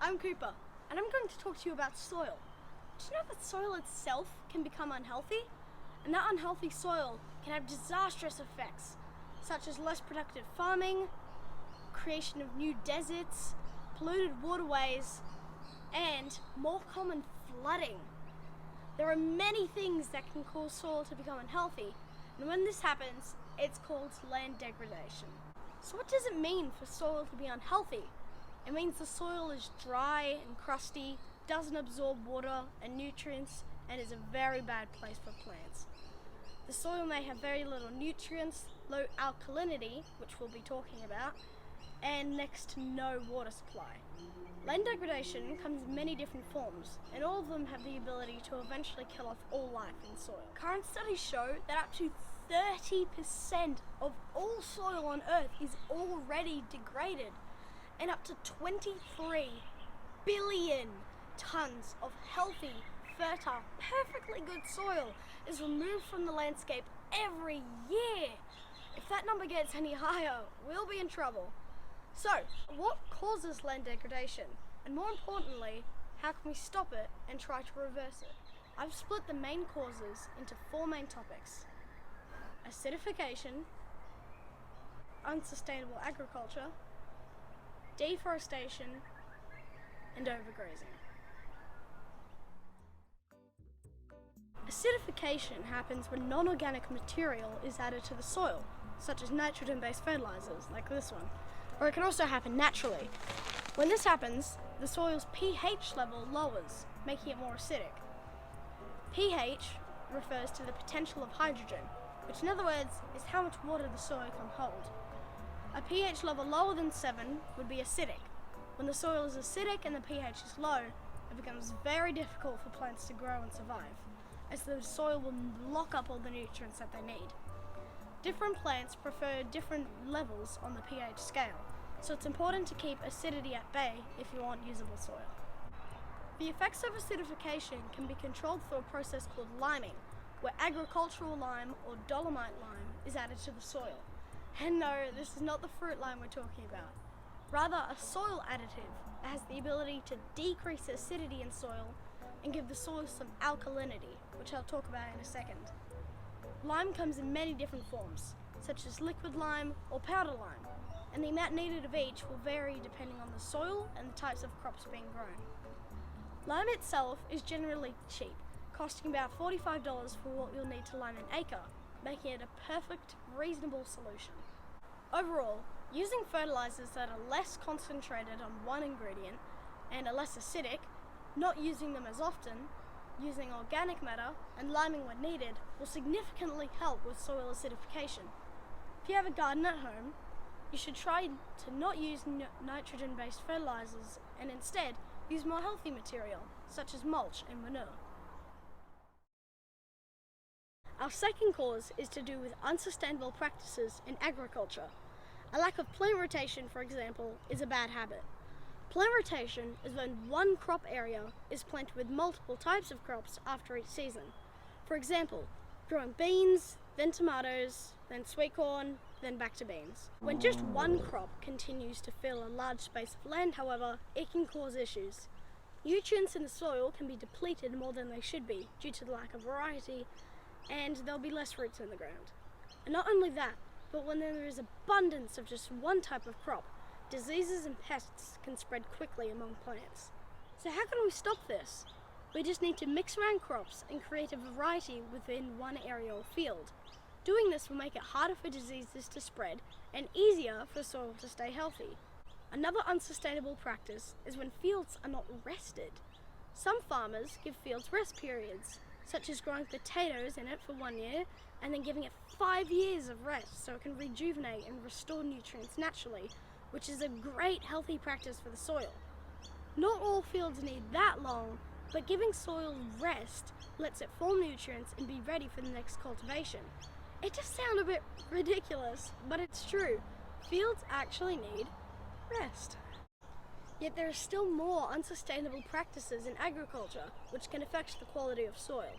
I'm Cooper, and I'm going to talk to you about soil. Do you know that soil itself can become unhealthy? And that unhealthy soil can have disastrous effects, such as less productive farming, creation of new deserts, polluted waterways, and more common flooding. There are many things that can cause soil to become unhealthy, and when this happens, it's called land degradation. So what does it mean for soil to be unhealthy? It means the soil is dry and crusty, doesn't absorb water and nutrients, and is a very bad place for plants. The soil may have very little nutrients, low alkalinity, which we'll be talking about, and next to no water supply. Land degradation comes in many different forms, and all of them have the ability to eventually kill off all life in soil. Current studies show that up to 30% of all soil on Earth is already degraded, and up to 23 billion tons of healthy, fertile, perfectly good soil is removed from the landscape every year. If that number gets any higher, we'll be in trouble. So, what causes land degradation? And more importantly, how can we stop it and try to reverse it? I've split the main causes into 4 main topics: acidification, unsustainable agriculture, deforestation, and overgrazing. Acidification happens when non-organic material is added to the soil, such as nitrogen-based fertilizers, like this one, or it can also happen naturally. When this happens, the soil's pH level lowers, making it more acidic. pH refers to the potential of hydrogen, which in other words is how much water the soil can hold. A pH level lower than 7 would be acidic. When the soil is acidic and the pH is low, it becomes very difficult for plants to grow and survive, as the soil will lock up all the nutrients that they need. Different plants prefer different levels on the pH scale, so it's important to keep acidity at bay if you want usable soil. The effects of acidification can be controlled through a process called liming, where agricultural lime or dolomite lime is added to the soil. And no, this is not the fruit lime we're talking about. Rather, a soil additive that has the ability to decrease acidity in soil and give the soil some alkalinity, which I'll talk about in a second. Lime comes in many different forms, such as liquid lime or powder lime, and the amount needed of each will vary depending on the soil and the types of crops being grown. Lime itself is generally cheap, costing about $45 for what you'll need to lime an acre, making it a perfect, reasonable solution. Overall, using fertilizers that are less concentrated on one ingredient and are less acidic, not using them as often, using organic matter, and liming when needed will significantly help with soil acidification. If you have a garden at home, you should try to not use nitrogen-based fertilizers and instead use more healthy material, such as mulch and manure. Our second cause is to do with unsustainable practices in agriculture. A lack of plant rotation, for example, is a bad habit. Plant rotation is when one crop area is planted with multiple types of crops after each season. For example, growing beans, then tomatoes, then sweet corn, then back to beans. When just one crop continues to fill a large space of land, however, it can cause issues. Nutrients in the soil can be depleted more than they should be due to the lack of variety, and there'll be less roots in the ground. And not only that, but when there is abundance of just one type of crop, diseases and pests can spread quickly among plants. So how can we stop this? We just need to mix around crops and create a variety within one area or field. Doing this will make it harder for diseases to spread and easier for soil to stay healthy. Another unsustainable practice is when fields are not rested. Some farmers give fields rest periods, such as growing potatoes in it for 1 year and then giving it 5 years of rest so it can rejuvenate and restore nutrients naturally, which is a great healthy practice for the soil. Not all fields need that long, but giving soil rest lets it form nutrients and be ready for the next cultivation. It just sounds a bit ridiculous, but it's true. Fields actually need rest. Yet there are still more unsustainable practices in agriculture which can affect the quality of soil.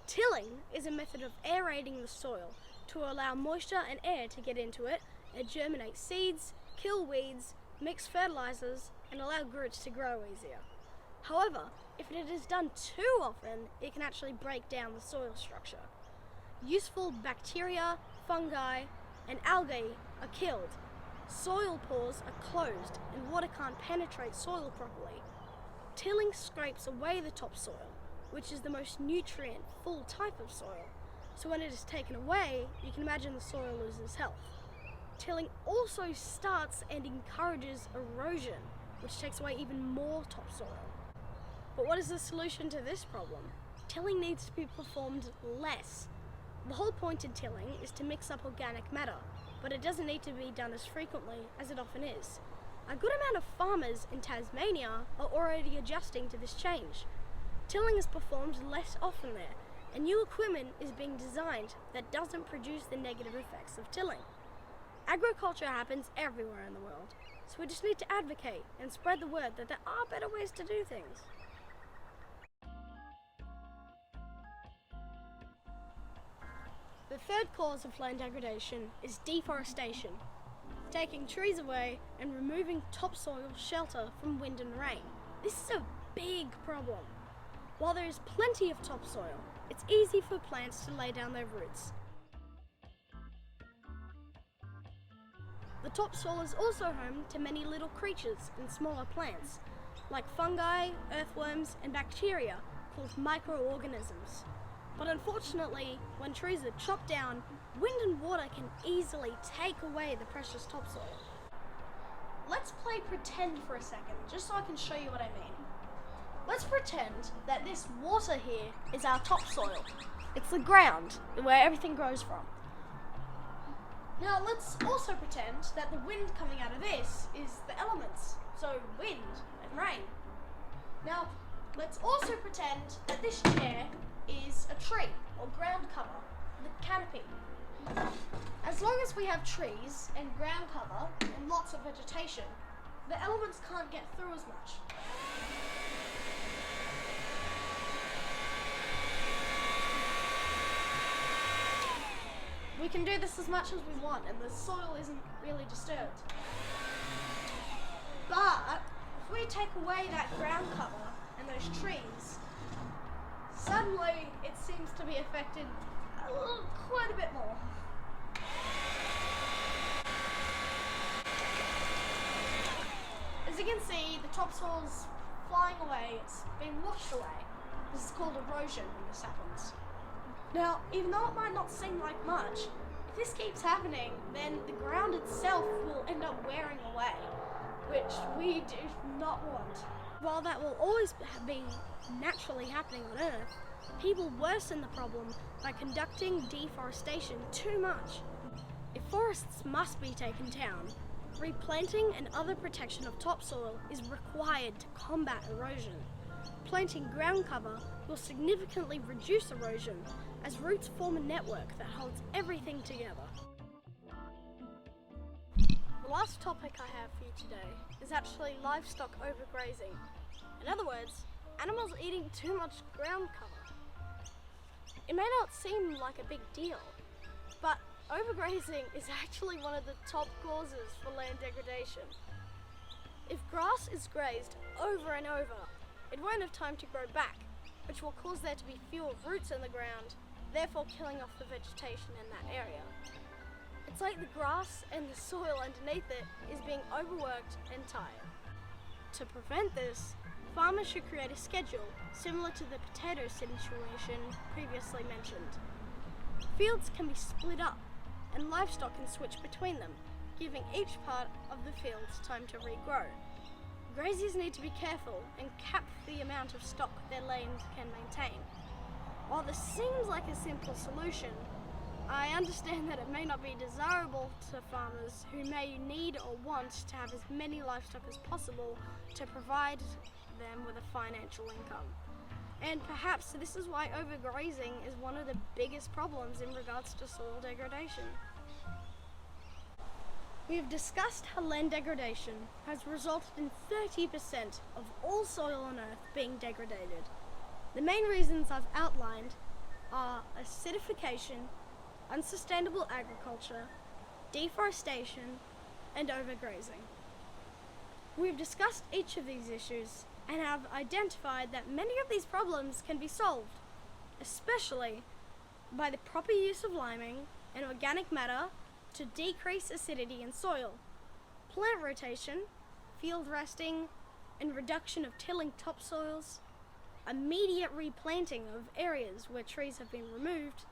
Tilling is a method of aerating the soil to allow moisture and air to get into it and germinate seeds, kill weeds, mix fertilizers, and allow roots to grow easier. However, if it is done too often, it can actually break down the soil structure. Useful bacteria, fungi, and algae are killed. Soil pores are closed and water can't penetrate soil properly. Tilling scrapes away the topsoil, which is the most nutrient-full type of soil. So when it is taken away, you can imagine the soil loses health. Tilling also starts and encourages erosion, which takes away even more topsoil. But what is the solution to this problem? Tilling needs to be performed less. The whole point in tilling is to mix up organic matter, but it doesn't need to be done as frequently as it often is. A good amount of farmers in Tasmania are already adjusting to this change. Tilling is performed less often there, and new equipment is being designed that doesn't produce the negative effects of tilling. Agriculture happens everywhere in the world, so we just need to advocate and spread the word that there are better ways to do things. The third cause of land degradation is deforestation, taking trees away and removing topsoil shelter from wind and rain. This is a big problem. While there is plenty of topsoil, it's easy for plants to lay down their roots. The topsoil is also home to many little creatures and smaller plants, like fungi, earthworms, and bacteria called microorganisms. But unfortunately, when trees are chopped down, wind and water can easily take away the precious topsoil. Let's play pretend for a second, just so I can show you what I mean. Let's pretend that this water here is our topsoil. It's the ground, where everything grows from. Now let's also pretend that the wind coming out of this is the elements, so wind and rain. Now let's also pretend that this chair is a tree or ground cover, the canopy. As long as we have trees and ground cover and lots of vegetation, the elements can't get through as much. We can do this as much as we want and the soil isn't really disturbed. But if we take away that ground cover and those trees, suddenly it seems to be affected quite a bit more. As you can see, the topsoil's flying away, it's being washed away. This is called erosion when this happens. Now, even though it might not seem like much, if this keeps happening, then the ground itself will end up wearing away, which we do not want. While that will always be naturally happening on Earth, people worsen the problem by conducting deforestation too much. If forests must be taken down, replanting and other protection of topsoil is required to combat erosion. Planting ground cover will significantly reduce erosion as roots form a network that holds everything together. The last topic I have for you today is actually livestock overgrazing. In other words, animals eating too much ground cover. It may not seem like a big deal, but overgrazing is actually one of the top causes for land degradation. If grass is grazed over and over, it won't have time to grow back, which will cause there to be fewer roots in the ground, therefore killing off the vegetation in that area. It's like the grass and the soil underneath it is being overworked and tired. To prevent this, farmers should create a schedule similar to the potato situation previously mentioned. Fields can be split up and livestock can switch between them, giving each part of the field time to regrow. Graziers need to be careful and cap the amount of stock their land can maintain. While this seems like a simple solution, I understand that it may not be desirable to farmers who may need or want to have as many livestock as possible to provide them with a financial income. And perhaps this is why overgrazing is one of the biggest problems in regards to soil degradation. We have discussed how land degradation has resulted in 30% of all soil on Earth being degraded. The main reasons I've outlined are acidification, unsustainable agriculture, deforestation, and overgrazing. We've discussed each of these issues and have identified that many of these problems can be solved, especially by the proper use of liming and organic matter to decrease acidity in soil, plant rotation, field resting, and reduction of tilling topsoils, immediate replanting of areas where trees have been removed,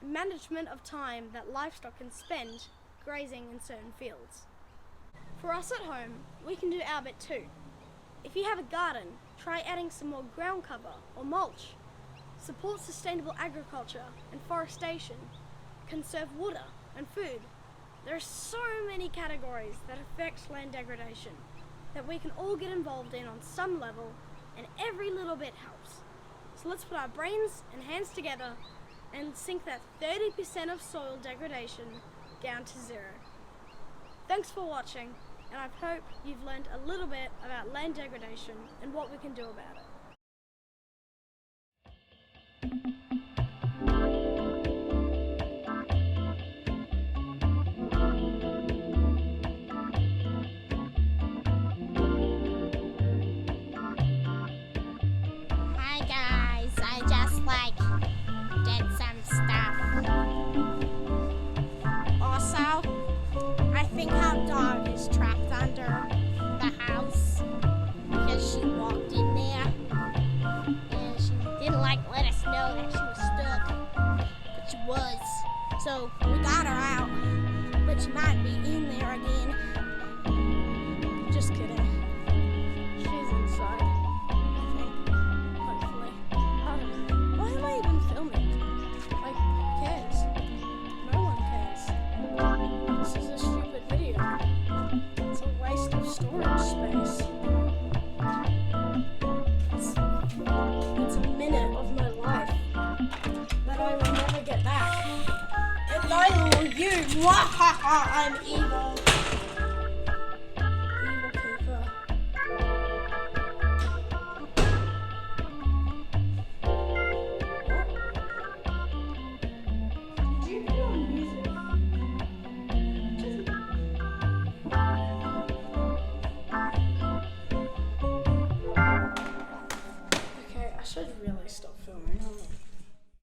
management of time that livestock can spend grazing in certain fields. For us at home, we can do our bit too. If you have a garden, try adding some more ground cover or mulch. Support sustainable agriculture and forestation. Conserve water and food. There are so many categories that affect land degradation that we can all get involved in on some level, and every little bit helps. So let's put our brains and hands together and sink that 30% of soil degradation down to zero. Thanks for watching, and I hope you've learned a little bit about land degradation and what we can do about it. Hi guys, I just did some stuff. Also, I think our dog is trapped under the house because she walked in there and she didn't let us know that she was stuck, but she was. So we got her out, but she might be in there again. Just kidding. She's inside, I think. Hopefully. Why am I even filming? Who cares? No one cares. This is a stupid video. It's a waste of storage space. It's a minute of my life that I will never get back. And I will you. I'm evil.